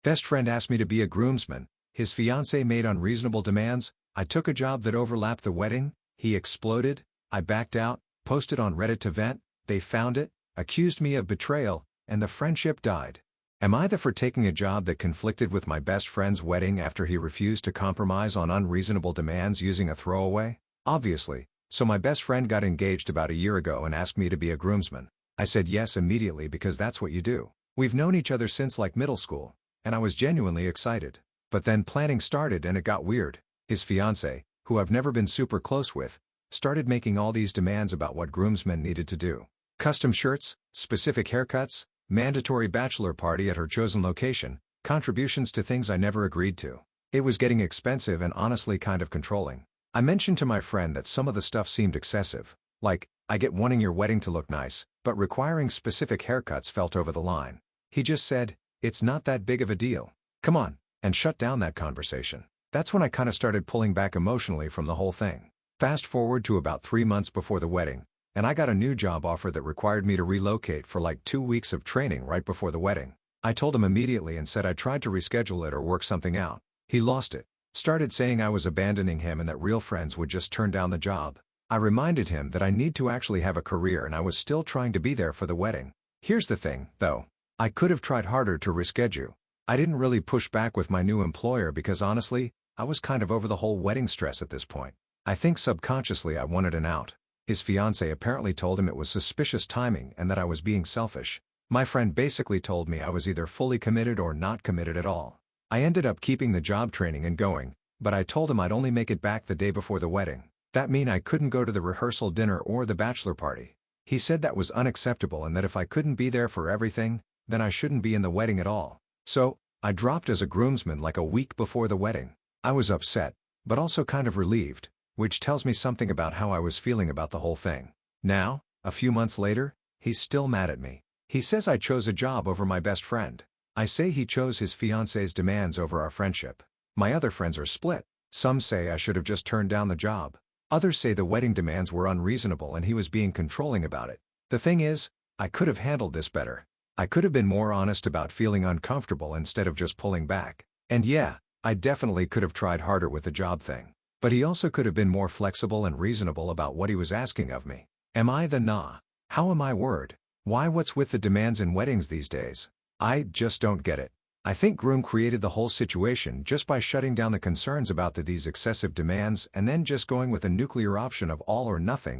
Best friend asked me to be a groomsman. His fiancée made unreasonable demands. I took a job that overlapped the wedding. He exploded. I backed out, posted on Reddit to vent. They found it, accused me of betrayal, and the friendship died. Am I the for taking a job that conflicted with my best friend's wedding after he refused to compromise on unreasonable demands using a throwaway? Obviously. So my best friend got engaged about a year ago and asked me to be a groomsman. I said yes immediately because that's what you do. We've known each other since like middle school, and I was genuinely excited. But then planning started and it got weird. His fiancée, who I've never been super close with, started making all these demands about what groomsmen needed to do. Custom shirts, specific haircuts, mandatory bachelor party at her chosen location, contributions to things I never agreed to. It was getting expensive and honestly kind of controlling. I mentioned to my friend that some of the stuff seemed excessive. Like, I get wanting your wedding to look nice, but requiring specific haircuts felt over the line. He just said, "It's not that big of a deal. Come on," and shut down that conversation. That's when I kinda started pulling back emotionally from the whole thing. Fast forward to about 3 months before the wedding, and I got a new job offer that required me to relocate for like 2 weeks of training right before the wedding. I told him immediately and said I tried to reschedule it or work something out. He lost it. Started saying I was abandoning him and that real friends would just turn down the job. I reminded him that I need to actually have a career and I was still trying to be there for the wedding. Here's the thing, though. I could have tried harder to reschedule. I didn't really push back with my new employer because honestly, I was kind of over the whole wedding stress at this point. I think subconsciously I wanted an out. His fiancée apparently told him it was suspicious timing and that I was being selfish. My friend basically told me I was either fully committed or not committed at all. I ended up keeping the job training and going, but I told him I'd only make it back the day before the wedding. That mean I couldn't go to the rehearsal dinner or the bachelor party. He said that was unacceptable and that if I couldn't be there for everything, then I shouldn't be in the wedding at all. So, I dropped as a groomsman like a week before the wedding. I was upset, but also kind of relieved, which tells me something about how I was feeling about the whole thing. Now, a few months later, he's still mad at me. He says I chose a job over my best friend. I say he chose his fiancée's demands over our friendship. My other friends are split. Some say I should have just turned down the job. Others say the wedding demands were unreasonable and he was being controlling about it. The thing is, I could have handled this better. I could have been more honest about feeling uncomfortable instead of just pulling back. And yeah, I definitely could have tried harder with the job thing. But he also could have been more flexible and reasonable about what he was asking of me. Am I the nah? How am I word? Why what's with the demands in weddings these days? I just don't get it. I think groom created the whole situation just by shutting down the concerns about these excessive demands and then just going with a nuclear option of all or nothing.